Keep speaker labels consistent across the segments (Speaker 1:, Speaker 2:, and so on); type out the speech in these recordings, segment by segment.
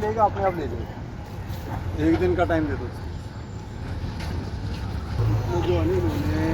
Speaker 1: लेगा अपने आप ले जाएगा। एक दिन का टाइम दे दो वो जो अनिल उन्हें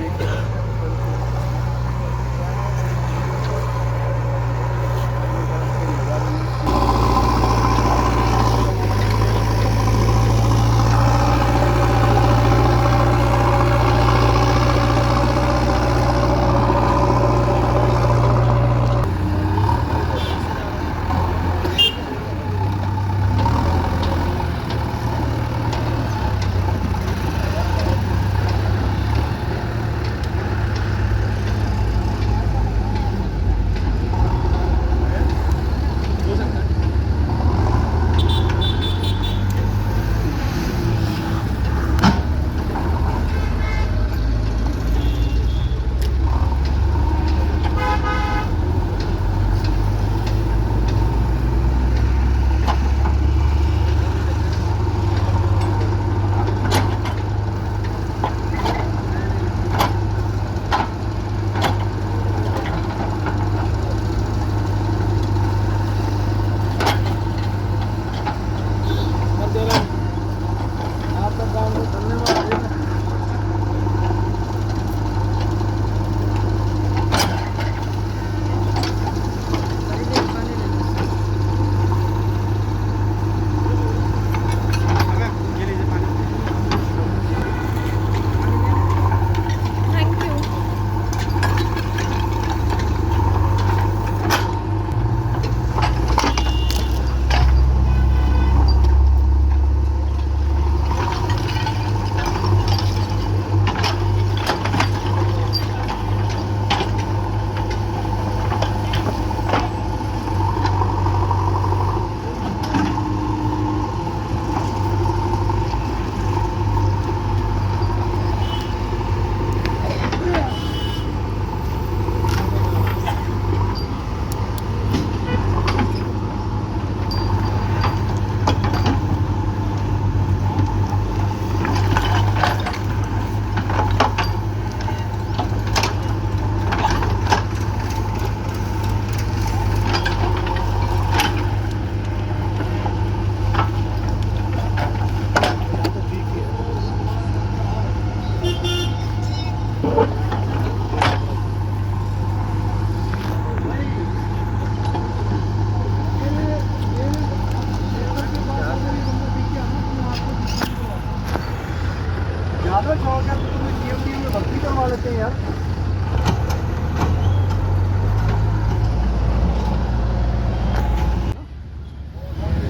Speaker 1: ज़्यादा शौक है तो तुम्हें जीएमडी में भर्ती करवा लेते हैं यार।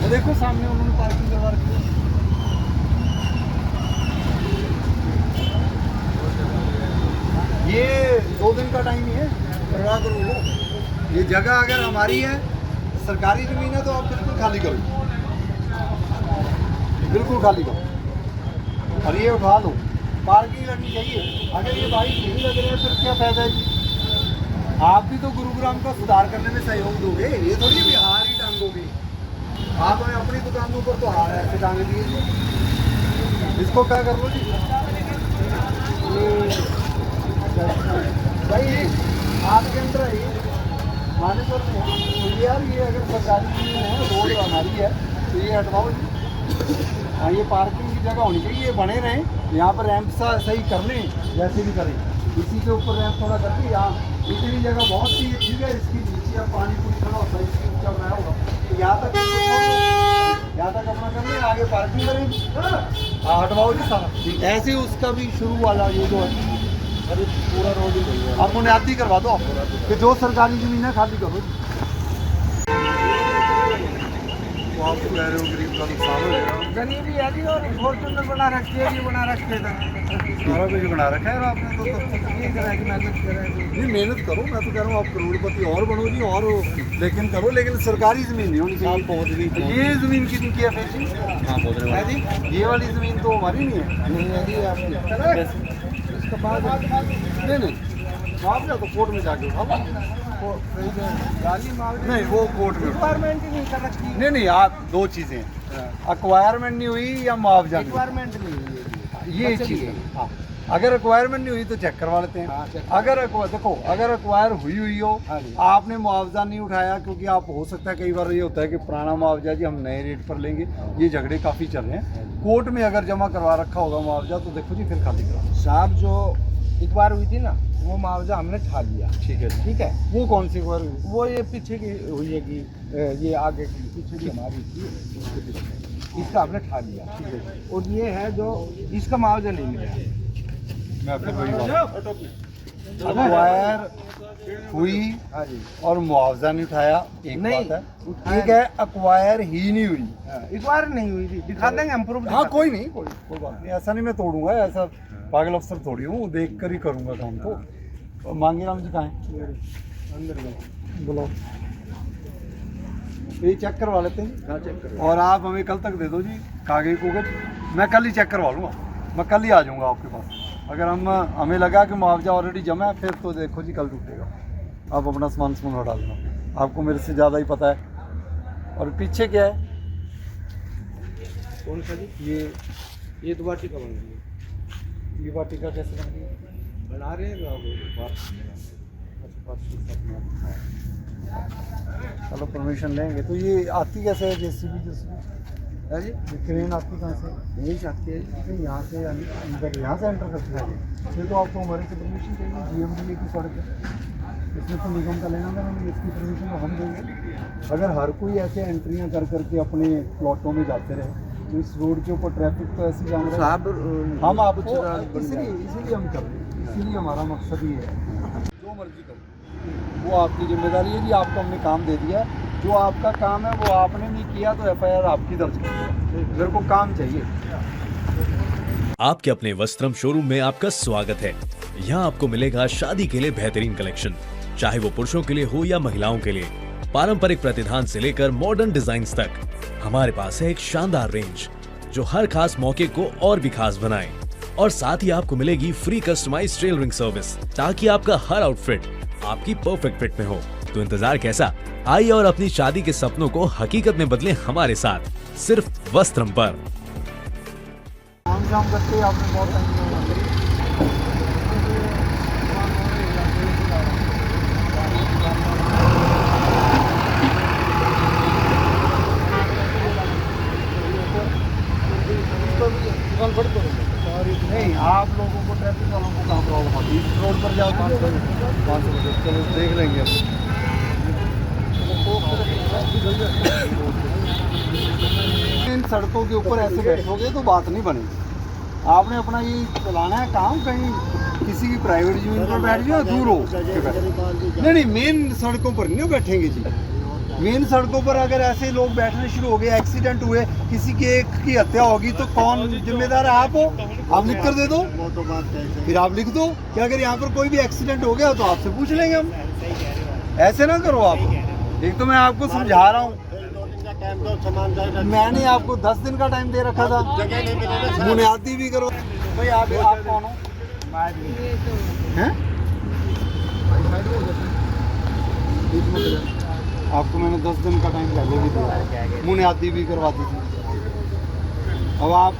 Speaker 1: वो देखो सामने उन्होंने पार्किंग करवा रखी है। ये 2 दिन का टाइम ही है, करवा करो लो। ये जगह अगर हमारी है, सरकारी ज़मीन है, तो आप बिल्कुल खाली करो, बिल्कुल खाली करो और ये उठा लो। पार्किंग लगनी चाहिए। अगर ये बाइक नहीं लग रही है फिर क्या फायदा है जी? आप भी तो गुरुग्राम का सुधार करने में सहयोग दोगे, ये थोड़ी बिहार ही टांगोगे। आप हमें अपनी दुकानों पर तो हार ऐसे टांग दिए। इसको क्या कर लो जी भाई, आपके अंदर है माने तो यार। ये अगर सरकारी ज़मीन है, रोड हमारी है, तो ये हटवाओ जी। हाँ, ये पार्किंग की जगह होनी चाहिए, ये बने रहें। यहाँ पर रैंप सा सही कर लें, जैसे भी करें। इसी के ऊपर रैंप थोड़ा करके यहाँ इतनी जगह बहुत सी है, ठीक है। इसकी नीचे अब पानी पूरी खड़ा होता है, इसकी ऊंचा बनाया होगा, तो यहाँ तक अपना कर लें, आगे पार्किंग करें। हाँ, हटवाओ जी सारा। ऐसे उसका भी शुरू वाला ये जो है, अरे पूरा रोड ही आप बुनियादी करवा दो कि जो सरकारी ज़मीन है खाली करो। तो आप कह रहे हो गरीब का नुकसान हो जाएगा। गरीबी है जी, और फॉर्चूनर बना रखी है, ये बना रखे थे, सारा कुछ बना रखा है आपने। तो ये मेहनत करें जी, मेहनत करो। मैं तो कह रहा हूँ आप करोड़पति और बनो जी, और लेकिन करो, लेकिन सरकारी ज़मीन नहीं होनी चाहिए। ये ज़मीन कितनी की है जी? हाँ जी, ये वाली ज़मीन तो हमारी नहीं है जी, आपकी। इसके बाद नहीं मुआवजा तो कोर्ट में जाके उठाओ। नहीं, वो कोर्ट में रिक्वायरमेंट ही नहीं कर रखी। नहीं, आप 2 चीज़ें हैं, एक्वायरमेंट नहीं हुई या मुआवजा। रिक्वायरमेंट नहीं हुई, ये चीज़ है। हाँ, अगर एक्वायरमेंट नहीं हुई तो चेक करवा लेते हैं। अगर देखो अगर एक्वायर हुई हो, आपने मुआवजा नहीं उठाया, क्योंकि आप हो सकता है कई बार ये होता है कि पुराना मुआवजा जी हम नए रेट पर लेंगे, ये झगड़े काफ़ी चल रहे हैं। कोर्ट में अगर जमा करवा रखा होगा मुआवजा तो देखो जी फिर खाली करा।
Speaker 2: साहब जो एक्वायर हुई थी ना वो मुआवजा हमने ठा लिया।
Speaker 1: ठीक है,
Speaker 2: ठीक है।
Speaker 1: वो कौन सी एक्वायर हुई?
Speaker 2: वो ये पीछे की हुई है कि ये आगे की पीछे की हमारी थी, इसके पीछे इसका हमने ठा लिया।
Speaker 1: ठीक है,
Speaker 2: और ये है जो इसका मुआवजा नहीं मिला।
Speaker 1: मैं फिर वही बात, एक्वायर हुई
Speaker 2: हाँ जी,
Speaker 1: और मुआवजा नहीं उठाया एक
Speaker 2: नहीं,
Speaker 1: बात है,
Speaker 2: उठाया
Speaker 1: ठीक है। एक्वायर ही नहीं हुई,
Speaker 2: एक्वायर नहीं हुई थी, दिखा देंगे हम प्रूफ।
Speaker 1: हाँ कोई नहीं, कोई बात नहीं, ऐसा नहीं मैं तोड़ूंगा, ऐसा पागल अफसर थोड़ी हूँ, देख कर ही करूँगा काम। तो मांगे राम जी कहाँ हैं?
Speaker 2: अंदर गए।
Speaker 1: बोलो, ये चेक करवा लेते हैं।
Speaker 2: हाँ चेक करो।
Speaker 1: और आप हमें कल तक दे दो जी कागज कुगज, मैं कल ही चेक करवा लूँगा, मैं कल ही आ जाऊँगा आपके पास। अगर हमें लगा कि मुआवजा ऑलरेडी जमा है फिर तो देखो जी कल टूटेगा, आप अपना सामान हटा देना, आपको मेरे से ज़्यादा ही पता है। और पीछे क्या है?
Speaker 2: कौन सा जी? ये तो वाटिका बन रही है।
Speaker 1: ये वाटिका कैसे बन रही है?
Speaker 2: बना रहे हैं
Speaker 1: चलो परमिशन लेंगे। तो ये आती कैसे है जेसीबी?
Speaker 2: है जी,
Speaker 1: ये क्रेन आती कहाँ से?
Speaker 2: यही चाहती है जी।
Speaker 1: नहीं, यहाँ से अंदर, यहाँ से एंटर करती है फिर तो आपको हमारे से परमिशन चाहिए। जीएमडीए की सड़क है, इसमें तो निगम का लेना देना नहीं, इसकी परमिशन तो हम देंगे। अगर हर कोई ऐसे एंट्रियाँ कर करके अपने प्लॉटों में जाते रहे तो इस रोड के ऊपर ट्रैफिक तो ऐसी जाम रहा है।
Speaker 2: साहब
Speaker 1: हम आपको इसीलिए हम कर रहे हैं, इसीलिए हमारा मकसद ही है। जो मर्जी करो, वो आपकी जिम्मेदारी है जी, आपको हमने काम दे दिया है। जो आपका काम है वो आपने नहीं किया तो एफआईआर आपकी दर्ज कीजिए, मेरे को काम चाहिए।
Speaker 3: आपके अपने वस्त्रम शोरूम में आपका स्वागत है। यहाँ आपको मिलेगा शादी के लिए बेहतरीन कलेक्शन, चाहे वो पुरुषों के लिए हो या महिलाओं के लिए। पारंपरिक प्रतिधान से लेकर मॉडर्न डिजाइन तक हमारे पास है एक शानदार रेंज जो हर खास मौके को और भी खास बनाए। और साथ ही आपको मिलेगी फ्री कस्टमाइज टेलरिंग सर्विस, ताकि आपका हर आउटफिट आपकी परफेक्ट फिट में हो। तो इंतजार कैसा, आइए और अपनी शादी के सपनों को हकीकत में बदलें हमारे साथ, सिर्फ वस्त्रम पर।
Speaker 1: काम शाम करते आपने बहुत नहीं, आप लोगों को ट्रैफिक वालों को कहाँ प्रॉब्लम होती है? रोड पर जाओ 500 रुपये, चलो देख लेंगे इन सड़कों के ऊपर ऐसे बैठोगे तो बात नहीं बनेगी। आपने अपना ये चलाना है काम, कहीं किसी की प्राइवेट जमीन पर बैठ जाओ, दूर हो नहीं नहीं, मेन सड़कों पर नहीं बैठेंगे जी। मेन सड़कों पर अगर ऐसे लोग बैठने शुरू हो गए, एक्सीडेंट हुए, किसी के एक की हत्या होगी तो कौन जिम्मेदार है? आप हो, आप लिख कर दे दो, फिर आप लिख दो कि अगर यहाँ पर कोई भी एक्सीडेंट हो गया तो आपसे पूछ लेंगे हम। ऐसे ना करो आप। एक तो मैं आपको समझा रहा हूँ, मैंने आपको 10 दिन का टाइम दे रखा था, बुनियादी भी करो भाई। आप कौन हो? हैं? आपको मैंने 10 दिन का टाइम पहले भी दिया, बुनियादी भी करवा दी थी। अब आप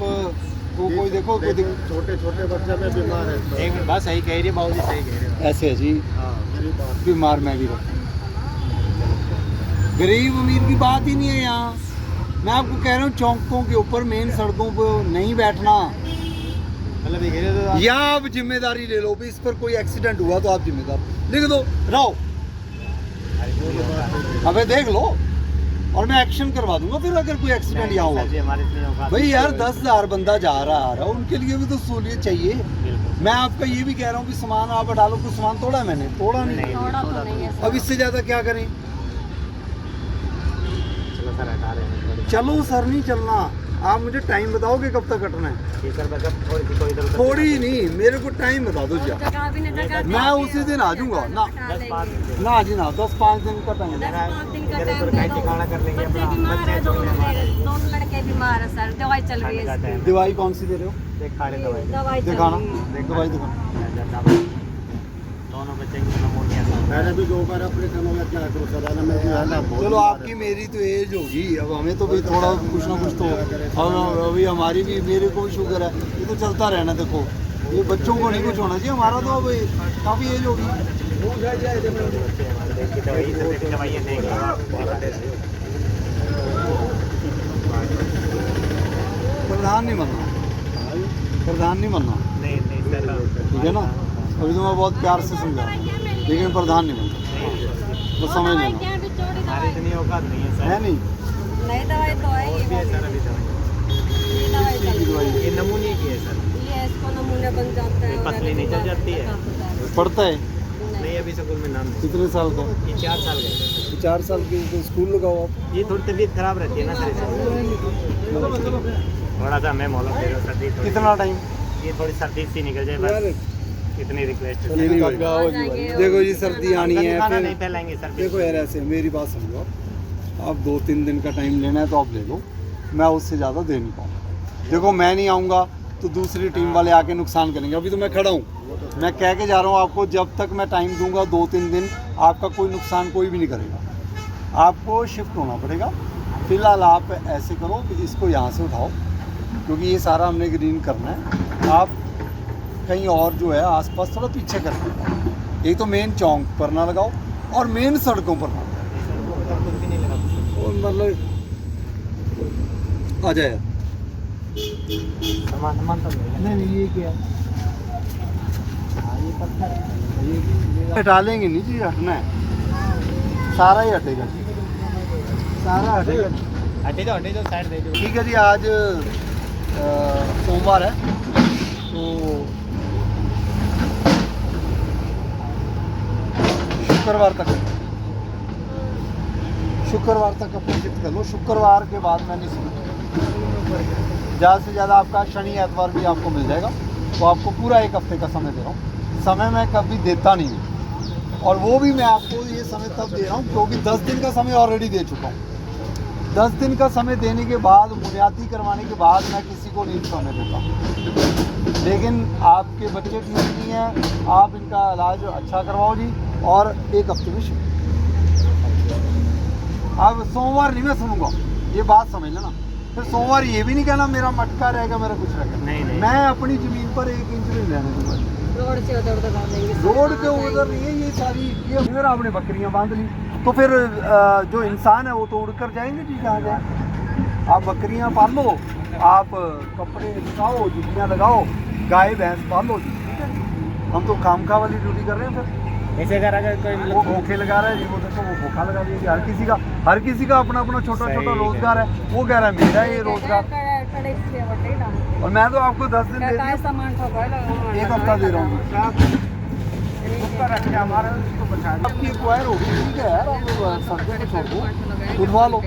Speaker 1: तो कोई देखो, कोई
Speaker 2: छोटे छोटे बच्चे में बीमार है।
Speaker 4: एक बात सही कह रही है बाबू जी, सही कह रहे हो।
Speaker 1: ऐसे है जी, बीमार मैं भी रहता, गरीब अमीर की बात ही नहीं है यहाँ। मैं आपको कह रहा हूँ चौकों के ऊपर मेन सड़कों पर नहीं बैठना।
Speaker 4: मतलब ये कह रहे हो
Speaker 1: या आप जिम्मेदारी ले लो भी, इस पर कोई एक्सीडेंट हुआ तो आप जिम्मेदार लिख दो, रहो अबे देख लो, और मैं एक्शन करवा दूंगा फिर अगर कोई एक्सीडेंट यहाँ हुआ। भाई यार 10,000 बंदा जा रहा आ रहा, उनके लिए भी तो सहूलियत चाहिए। मैं आपका ये भी कह रहा हूँ कि सामान आप हटा लो, कुछ सामान तोड़ा मैंने, तोड़ा नहीं,
Speaker 5: थोड़ा तो नहीं है।
Speaker 1: अब इससे ज़्यादा क्या करें?
Speaker 4: चलो सर हटा रहे हैं।
Speaker 1: चलो सर नहीं चलना, आप मुझे टाइम बताओगे कब तक कटना है?
Speaker 4: ठीक सर, बस थोड़ी सी कोई इधर
Speaker 1: थोड़ी नहीं, मेरे को टाइम बता दो जी। मैं उसी दिन आ जाऊंगा ना, ना जी ना, 10-5 दिन का टाइम।
Speaker 4: ठिकाना कर लेंगे अपना।
Speaker 5: दोनों लड़के बीमार है सर, दवाई चल रही है।
Speaker 1: दवाई कौन सी दे रहे हो?
Speaker 4: खा रहे दवाई
Speaker 5: दवाई
Speaker 1: दिखाना, दवाई दिखाना।
Speaker 4: दोनों बच्चे की नमोनिया
Speaker 2: मैंने भी 2 बार ऑपरेशन हो गया, क्या करूँ सर, मैं भी है ना।
Speaker 1: चलो आपकी मेरी तो एज होगी, अब हमें तो भी थोड़ा कुछ ना कुछ तो, अब अभी हमारी भी, मेरे को भी शुगर है, ये तो चलता रहना। देखो ये बच्चों को नहीं कुछ होना चाहिए, हमारा तो अब काफ़ी एज होगी।
Speaker 4: देखिए दवाई सब दवाइयाँ देंगे
Speaker 1: प्रधान नहीं बनना, प्रधान नहीं बनना,
Speaker 4: नहीं नहीं सर
Speaker 1: ठीक है ना। अभी तो मैं बहुत प्यार से समझा रहा हूं, लेकिन प्रधान नहीं बनना, बस समझ लेना।
Speaker 4: हमारी इतनी औकात नहीं है सर।
Speaker 1: है नहीं,
Speaker 5: नई दवाई तो है
Speaker 4: और भी है सर अभी दवाई।
Speaker 5: ये दवाई चल रही है।
Speaker 4: ये नमूने की है सर।
Speaker 5: ये इसको नमूने बन जाता है।
Speaker 4: ये पतली नहीं चल जाती है।
Speaker 1: पढ़ता है
Speaker 4: नहीं अभी स्कूल में नाम
Speaker 1: कितने साल का?
Speaker 4: ये 4 साल का है।
Speaker 1: 4 साल की तो स्कूल लगाओ आप।
Speaker 4: ये थोड़ी तबीयत खराब रहती है ना सर इसमें। थोड़ा सा मैं मोहलत दे रहा सर्दी थोड़ी।
Speaker 1: कितना टाइम?
Speaker 4: ये थोड़ी सर्दी सी निकल जाए बस, इतनी रिक्वेस्ट है।
Speaker 1: ये नहीं होगा। देखो जी सर्दी आनी है,
Speaker 4: खाना
Speaker 1: फिर
Speaker 4: नहीं फैलाएंगे सर।
Speaker 1: देखो यार ऐसे मेरी बात समझो, आप 2-3 दिन का टाइम लेना है तो आप ले लो, मैं उससे ज़्यादा दे नहीं पाऊँगा। देखो मैं नहीं आऊँगा तो दूसरी टीम वाले आके नुकसान करेंगे। अभी तो मैं खड़ा हूँ, मैं कह के जा रहा हूँ आपको, जब तक मैं टाइम दूंगा 2-3 दिन आपका कोई नुकसान कोई भी नहीं करेगा। आपको शिफ्ट होना पड़ेगा। फिलहाल आप ऐसे करो कि इसको यहाँ से उठाओ, क्योंकि ये सारा हमने ग्रीन करना है। आप कहीं और जो है आसपास थोड़ा पीछे कर दो। एक तो मेन चौक पर ना लगाओ और मेन सड़कों पर ना लगाओ। और मतलब आ जाए
Speaker 4: सामान तो
Speaker 1: नहीं ये क्या ये पत्थर हटा लेंगे नहीं जी, हटना है सारा ही हटेगा जी, सारा हटेगा।
Speaker 4: हटे जो साइड दे दो।
Speaker 1: ठीक है जी, आज सोमवार है तो शुक्रवार तक अपना शिफ्ट कर लो। शुक्रवार के बाद मैं नहीं सुनूंगा। ज़्यादा से ज़्यादा आपका शनि एतवार भी आपको मिल जाएगा, तो आपको पूरा 1 हफ्ते का समय दे रहा हूँ। समय मैं कभी देता नहीं हूँ, और वो भी मैं आपको ये समय तब दे रहा हूँ क्योंकि 10 दिन का समय ऑलरेडी दे चुका हूँ। 10 दिन का समय देने के बाद, बुनियादी करवाने के बाद मैं किसी को नहीं समय देता। लेकिन आपके बच्चे ठीक नहीं हैं, आप इनका इलाज अच्छा करवाओ जी, और 1 हफ्ते में शिफ्ट। अब सोमवार नहीं मैं सुनूंगा, ये बात समझ लेना। फिर सोमवार ये भी नहीं कहना मेरा मटका रहेगा, मेरा कुछ रहेगा।
Speaker 4: नहीं
Speaker 1: मैं अपनी ज़मीन पर 1 इंच नहीं रहने दूंगा।
Speaker 5: रोड से उधर उधर डाल देंगे।
Speaker 1: रोड के उधर नहीं है ये सारी। ये फिर आपने बकरियां बांध ली तो फिर जो इंसान है वो तो उड़कर जाएंगे जी जहाँ जाए। आप बकरियां पालो, आप कपड़े लगाओ, जुतियाँ लगाओ, गाय भैंस पालो जी, ठीक है। हम तो खामखा वाली ड्यूटी कर रहे हैं। फिर
Speaker 4: ऐसे अगर कोई
Speaker 1: वो भूखे लगा रहा है जी, वो देखो वो भूखा लगा दिया। हर किसी का अपना अपना छोटा छोटा रोजगार है। वो कह रहा है मेरा ये रोजगार, और मैं तो आपको 10 दिन दे रहा हूँ, 1 हफ्ता दे रहा हूँ। आपकी एक्वायर होगी, ठीक है यार, आप सर्दी को छोड़ दो, उठवा लो,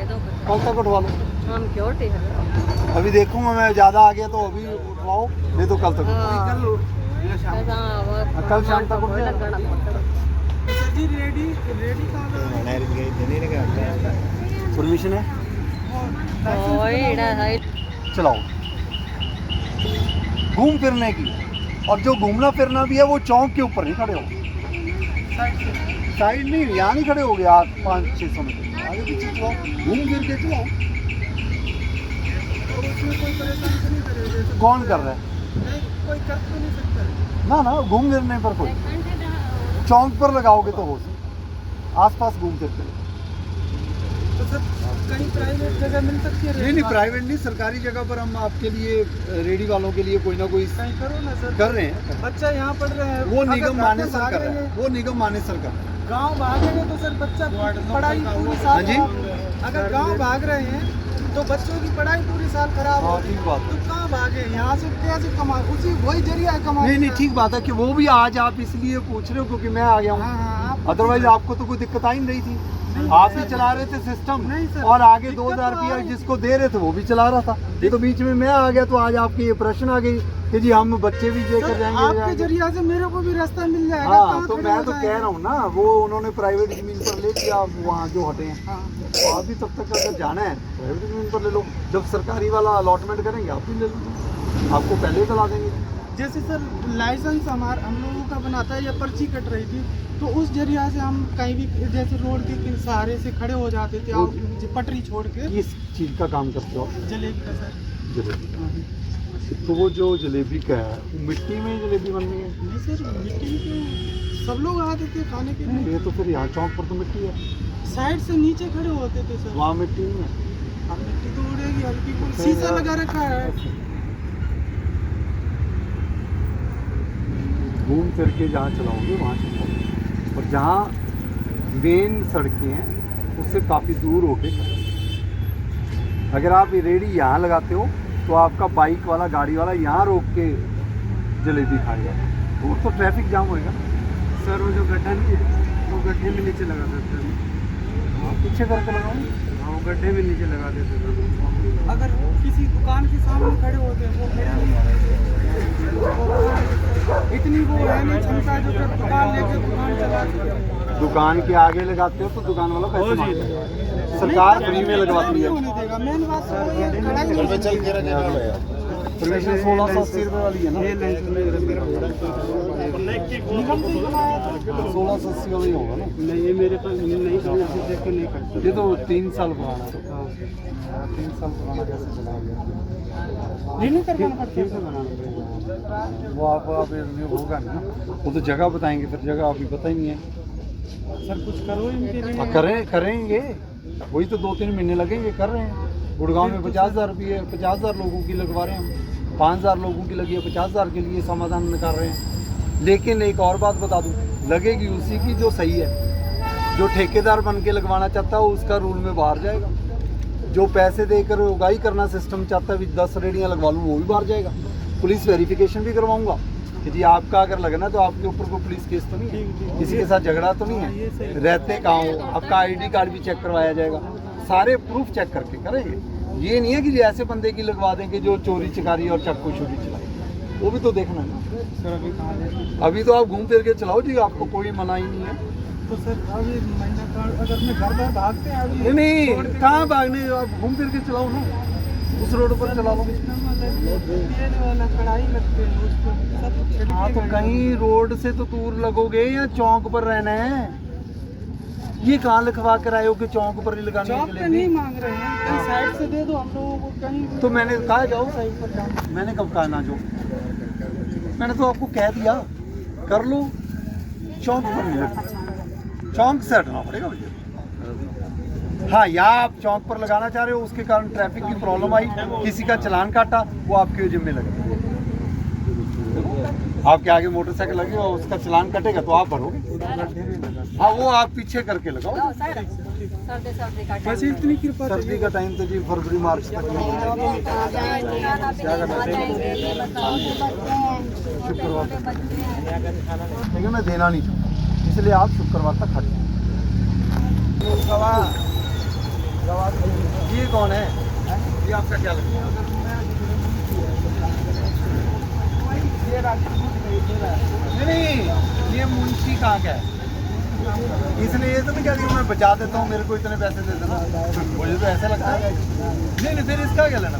Speaker 1: कल तक उठवा लो।
Speaker 5: हम क्यों टेढ़े
Speaker 1: अभी देखूंगा मैं, ज़्यादा आ गया तो अभी उठवाओ, नहीं तो कल तक कर लो। कल शाम तक उठ जाए। परमिशन है, चलाओ। घूम फिरने की, और जो घूमना फिरना भी है वो चौक के ऊपर नहीं खड़े हो, साइड नहीं, यहाँ नहीं खड़े हो गए। आप 500-600 मीटर आगे पीछे चलाओ, घूम फिर के चलाओ। कौन कर रहा है? ना घूम फिरने पर कोई चौक पर लगाओगे तो हो सकता, आसपास घूम फिरते।
Speaker 2: तो सर कहीं प्राइवेट जगह मिल सकती है?
Speaker 1: नहीं प्राइवेट नहीं, सरकारी जगह पर हम आपके लिए रेडी वालों के लिए कोई ना कोई
Speaker 2: कहीं करो ना सर।
Speaker 1: कर रहे हैं।
Speaker 2: बच्चा यहाँ पढ़ रहे हैं,
Speaker 1: वो निगम मानेसर कर रहा है, वो निगम मानेसर कर रहा है।
Speaker 2: गांव भागेंगे तो सर बच्चा पढ़ाई पूरी साल
Speaker 1: हाँ जी।
Speaker 2: अगर गांव भाग रहे हैं तो बच्चों की पढ़ाई पूरी साल खराब
Speaker 1: हाँ,
Speaker 2: हो।
Speaker 1: ठीक बात
Speaker 2: तो
Speaker 1: है।
Speaker 2: कहाँ भागे? यहाँ से कैसे कमा, उसी वही जरिया है कमाने
Speaker 1: नहीं
Speaker 2: का।
Speaker 1: ठीक बात है कि वो भी आज आप इसलिए पूछ रहे हो क्योंकि मैं आ गया
Speaker 2: हाँ, हाँ,
Speaker 1: हूँ,
Speaker 2: आप
Speaker 1: अदरवाइज आपको तो कोई दिक्कत आ ही नहीं थी।
Speaker 2: नहीं,
Speaker 1: आप
Speaker 2: सर।
Speaker 1: ही चला रहे थे सिस्टम,
Speaker 2: नहीं, सर।
Speaker 1: और आगे
Speaker 2: दिक्कत
Speaker 1: 2000
Speaker 2: तो आ
Speaker 1: रुपया
Speaker 2: रही है।
Speaker 1: जिसको दे रहे थे वो भी चला रहा था। ये तो बीच में मैं आ गया तो आज आपके ये प्रश्न आ गई कि जी हम बच्चे भी लेकर
Speaker 2: सर, आपके
Speaker 1: जाएंगे।
Speaker 2: जरिया से मेरे को भी रास्ता मिल जाएगा।
Speaker 1: हाँ
Speaker 2: कहाँ
Speaker 1: तो
Speaker 2: खड़े
Speaker 1: मैं
Speaker 2: हो
Speaker 1: तो
Speaker 2: जाएंगे?
Speaker 1: कह रहा हूँ ना, वो उन्होंने प्राइवेट जमीन पर ले लिया, वहाँ जो हटे हैं।
Speaker 2: हाँ।
Speaker 1: तो आप भी तब तक अगर जाना है प्राइवेट जमीन पर ले लो, जब सरकारी वाला अलॉटमेंट करेंगे आप भी ले लो, आपको पहले ही करा देंगे।
Speaker 2: जैसे सर लाइसेंस हम लोगों का बनाता है या पर्ची कट रही थी, तो उस जरिया से हम कहीं भी जैसे रोड के सहारे से खड़े हो जाते थे और पटरी छोड़ के।
Speaker 1: किस चीज़ का काम करते हो?
Speaker 2: जलेबी का सर।
Speaker 1: जलेबी। तो वो जो जलेबी का है वो मिट्टी में ही जलेबी बन रही है?
Speaker 2: नहीं सर, मिट्टी के सब लोग आते थे खाने के लिए।
Speaker 1: ये तो फिर यहाँ चौक पर तो मिट्टी है,
Speaker 2: साइड से नीचे खड़े होते थे सर।
Speaker 1: वहाँ मिट्टी नहीं है।
Speaker 2: अब मिट्टी तो उड़ेगी हल्की फुल्की, शीशा लगा रखा है।
Speaker 1: घूम फिर के जहाँ चलाओगे वहाँ चलाओ, और जहाँ मेन सड़कें हैं उससे काफ़ी दूर होके करो। अगर आप ये रेडी यहाँ लगाते हो तो आपका बाइक वाला गाड़ी वाला यहाँ रोक के जलेबी खाएगा, तो तो ट्रैफिक जाम होएगा।
Speaker 2: सर वो जो गड्ढा नहीं है, वो गड्ढे में नीचे लगा देते थे।
Speaker 1: हाँ, पीछे करके लगाओ।
Speaker 2: हाँ, वो गड्ढे में नीचे लगा देते थे। अगर किसी दुकान के सामने खड़े होते हैं वो खड़े नहीं होते। इतनी वो है नहीं क्षमता जो कि दुकान लेके दुकान चला सके।
Speaker 1: दुकान के आगे लगाते हो तो दुकान वाला पैसे मांगता है, सरकार फ्री में लगवाती है।
Speaker 2: होने देगा, मेन बात तो ये है, खड़ा ही नहीं
Speaker 1: परमिशन 1680 रुपये वाली है ना,
Speaker 2: निगम से ही बनाया था।
Speaker 1: 1680 वाला ही होगा ना।
Speaker 2: नहीं, ये मेरे पास नहीं देख के नहीं करता।
Speaker 1: ये तो 3 साल पुराना है। 3 साल पुराना कैसे चला गया?
Speaker 2: रिन्यू करवाना पड़ता है, बनाना पड़ेगा।
Speaker 1: वो आप रिन्यू होगा नहीं ना, वो तो जगह बताएंगे, फिर जगह अभी पता ही नहीं है।
Speaker 2: सर कुछ करो इनके लिए।
Speaker 1: करेंगे, वही तो 2-3 महीने लगेंगे, कर रहे हैं। गुड़गांव में 50,000 रुपये 50,000 लोगों की लगवा रहे हैं हम, 5,000 लोगों की लगी है, 50,000 के लिए समाधान निकाल रहे हैं। लेकिन एक और बात बता दूं, लगेगी उसी की जो सही है। जो ठेकेदार बन के लगवाना चाहता है उसका रूल में बाहर जाएगा, जो पैसे देकर उगाई करना सिस्टम चाहता है 10 रेडियाँ लगवा लूँ वो भी बाहर जाएगा। पुलिस वेरिफिकेशन भी करवाऊंगा कि जी आपका अगर लगना तो आपके ऊपर कोई पुलिस केस तो नहीं है, किसी के साथ झगड़ा तो नहीं है, रहते कहाँ हो, आपका आईडी कार्ड भी चेक करवाया जाएगा, सारे प्रूफ चेक करके करेंगे। ये नहीं है कि जी ऐसे बंदे की लगवा देंगे जो चोरी चकारी और चाकू छुरी चलाए, वो भी तो देखना है ना।
Speaker 2: सर अभी कहाँ जाए?
Speaker 1: अभी तो आप घूम फिर के चलाओ जी, आपको कोई मना ही नहीं है।
Speaker 2: तो सर अभी महीना का अगर मैं घर पर भागते हैं अभी
Speaker 1: नहीं कहाँ भागने, आप घूम फिर के चलाओ ना, उस रोड पर चला लो।
Speaker 2: तेल वाला कढ़ाई लगते हैं उस पर सब छिड़के
Speaker 1: हाँ तो
Speaker 2: गए।
Speaker 1: कहीं रोड से तो दूर लगोगे या चौक पर रहना है? ये कहाँ लिखवा कर आए हो कि चौक पर ही लगाने
Speaker 2: चौक
Speaker 1: के
Speaker 2: पे
Speaker 1: लिए?
Speaker 2: नहीं मांग रहे हैं, कहीं साइड से दे दो हम लोगों को कहीं।
Speaker 1: तो मैंने कहा जाओ साइड पर जाओ, मैंने कब कहा ना जाओ? मैंने तो आपको कह दिया कर लो, चौक पर नहीं लगा, चौक से हटना पड़ेगा भैया। हाँ, या आप चौक पर लगाना चाह रहे हो, उसके कारण ट्रैफिक की प्रॉब्लम आई, किसी का चालान काटा, वो आपके जिम्मे लगे। आपके आगे मोटरसाइकिल लगी और उसका चालान कटेगा तो आप भरोगे। हाँ, वो आप पीछे करके लगाओ।
Speaker 5: सर्दी सर्दी का
Speaker 2: बस इतनी कृपा
Speaker 1: सर्दी का टाइम तो जी फरवरी मार्च तक में लेकिन मैं देना नहीं चाहता, इसलिए आप शुक्रवार तक खड़े। ये कौन है? ये आपका क्या लगता है? नहीं, ये मुंशी कहाँ का है? इसने ये तो नहीं कहा कि मैं बचा देता हूँ, मेरे को इतने पैसे दे देना, मुझे तो ऐसा लगता है। नहीं, फिर इसका क्या लेना?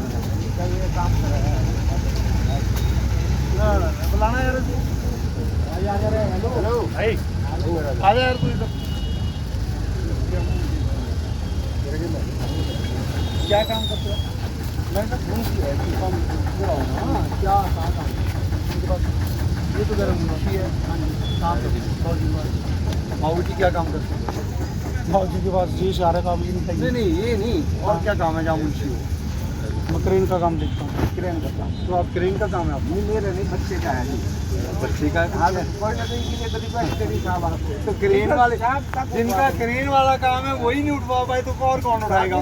Speaker 1: बुलाना यार, हेलो भाई, आ जा यार तू इधर। क्या काम करते हो? मैं ना फोन किया है कि काम पूरा होगा। हाँ, क्या कहाँ काम? ये तो मेरा मुंशी है, काम करते हैं। माऊ जी क्या काम करते हैं?
Speaker 2: माऊ जी के पास जी सारा काम ही नहीं।
Speaker 1: नहीं, ये नहीं, और क्या काम है जहाँ मुंशी हो?
Speaker 2: मैं क्रेन का काम देखता हूँ।
Speaker 1: क्रेन का काम। तो आप क्रेन का काम है आप? नहीं, मेरे नहीं, बच्चे का है। बच्चे का है? तो क्रेन वाले, जिनका क्रेन वाला काम है वही नहीं उठवा पाए तो और कौन उठाएगा?